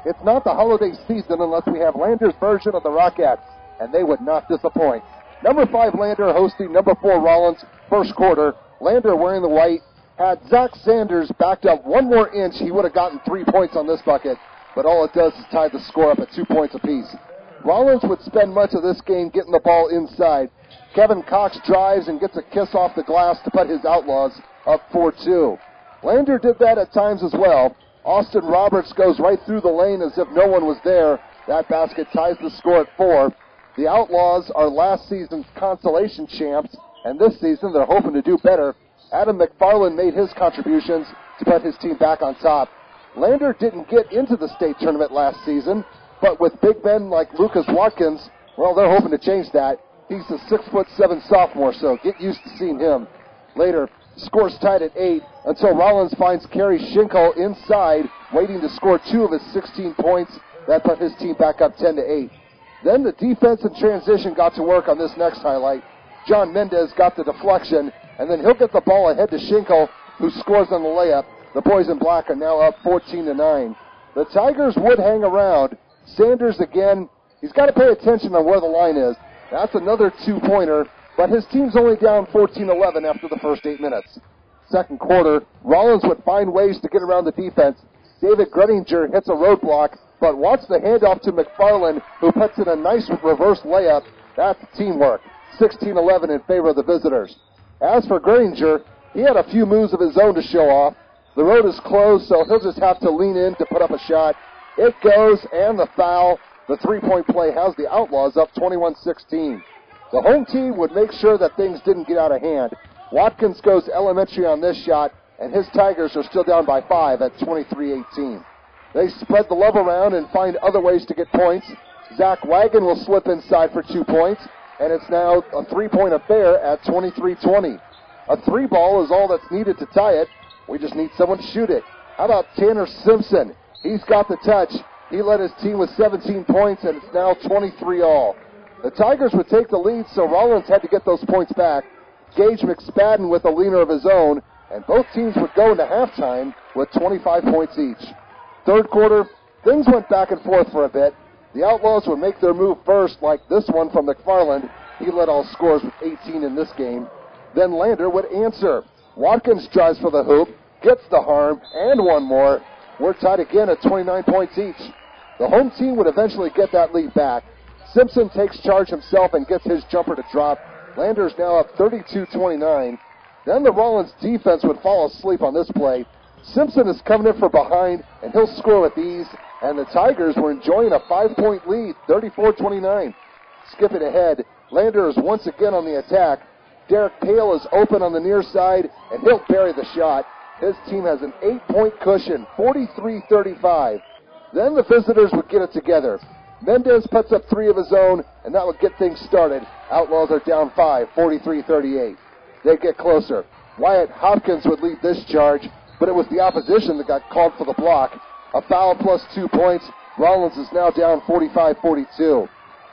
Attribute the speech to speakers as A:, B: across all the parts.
A: It's not the holiday season unless we have Lander's version of the Rockettes, and they would not disappoint. Number 5 Lander hosting number 4 Rawlins. First quarter, Lander wearing the white. Had Zach Sanders backed up one more inch, he would have gotten 3 points on this bucket, but all it does is tie the score up at 2 points apiece. Rawlins would spend much of this game getting the ball inside. Kevin Cox drives and gets a kiss off the glass to put his Outlaws up 4-2. Lander did that at times as well. Austin Roberts goes right through the lane as if no one was there. That basket ties the score at 4. The Outlaws are last season's consolation champs, and this season they're hoping to do better. Adam McFarland made his contributions to put his team back on top. Lander didn't get into the state tournament last season, but with big men like Lucas Watkins, well, they're hoping to change that. He's a 6'7" sophomore, so get used to seeing him. Later, scores tied at 8 until Rawlins finds Kerry Schinkel inside, waiting to score 2 of his 16 points. That put his team back up 10-8. Then the defense and transition got to work on this next highlight. John Mendez got the deflection, and then he'll get the ball ahead to Schinkel, who scores on the layup. The boys in black are now up 14-9. The Tigers would hang around. Sanders again, he's got to pay attention on where the line is. That's another 2-pointer, but his team's only down 14-11 after the first 8 minutes. Second quarter, Rawlins would find ways to get around the defense. David Gredinger hits a roadblock, but watch the handoff to McFarland, who puts in a nice reverse layup. That's teamwork. 16-11 in favor of the visitors. As for Gredinger, he had a few moves of his own to show off. The road is closed, so he'll just have to lean in to put up a shot. It goes, and the foul. The 3-point play has the Outlaws up 21-16. The home team would make sure that things didn't get out of hand. Watkins goes elementary on this shot, and his Tigers are still down by 5 at 23-18. They spread the love around and find other ways to get points. Zach Wagon will slip inside for 2 points, and it's now a 3-point affair at 23-20. A 3-ball is all that's needed to tie it. We just need someone to shoot it. How about Tanner Simpson? He's got the touch. He led his team with 17 points, and it's now 23-all. The Tigers would take the lead, so Rawlins had to get those points back. Gage McSpadden with a leaner of his own, and both teams would go into halftime with 25 points each. Third quarter, things went back and forth for a bit. The Outlaws would make their move first, like this one from McFarland. He led all scorers with 18 in this game. Then Lander would answer. Watkins drives for the hoop, gets the harm, and one more. We're tied again at 29 points each. The home team would eventually get that lead back. Simpson takes charge himself and gets his jumper to drop. Lander's now up 32-29. Then the Rawlins defense would fall asleep on this play. Simpson is coming in from behind, and he'll score with ease. And the Tigers were enjoying a 5-point lead, 34-29. Skipping ahead, Lander is once again on the attack. Derek Pale is open on the near side, and he'll bury the shot. His team has an 8-point cushion, 43-35. Then the visitors would get it together. Mendez puts up 3 of his own, and that would get things started. Outlaws are down 5, 43-38. They get closer. Wyatt Hopkins would lead this charge, but it was the opposition that got called for the block. A foul plus 2 points. Rawlins is now down 45-42.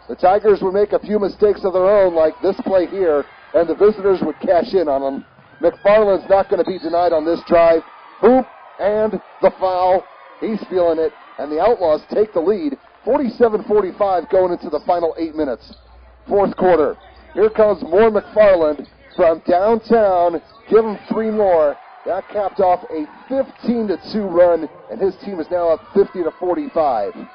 A: The Tigers would make a few mistakes of their own, like this play here, and the visitors would cash in on them. McFarland's not going to be denied on this drive. Hoop and the foul. He's feeling it, and the Outlaws take the lead, 47-45 going into the final 8 minutes. Fourth quarter. Here comes more McFarland from downtown. Give him 3 more. That capped off a 15-2 run, and his team is now up 50-45.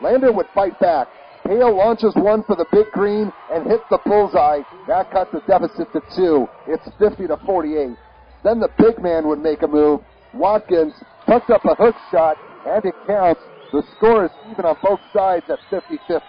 A: Lander would fight back. Hale launches one for the big green and hits the bullseye. That cuts the deficit to 2. It's 50-48. Then the big man would make a move. Watkins pucks up a hook shot, and it counts. The score is even on both sides at 50-50.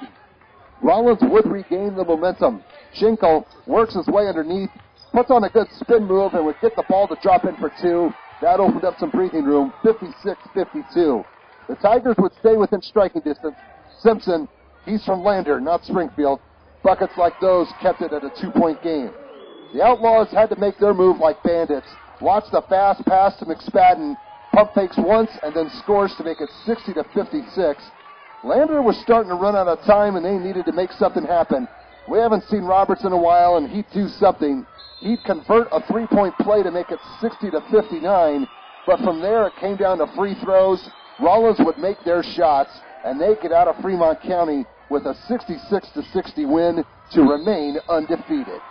A: Rawlins would regain the momentum. Schinkel works his way underneath, puts on a good spin move, and would get the ball to drop in for 2. That opened up some breathing room, 56-52. The Tigers would stay within striking distance. Simpson, he's from Lander, not Springfield. Buckets like those kept it at a 2-point game. The Outlaws had to make their move like bandits. Watch the fast pass to McSpadden. Pump fakes once and then scores to make it 60-56. Lander was starting to run out of time, and they needed to make something happen. We haven't seen Roberts in a while, and he'd do something. He'd convert a 3-point play to make it 60-59, but from there it came down to free throws. Rawlins would make their shots. and they get out of Fremont County with a 66-60 win to remain undefeated.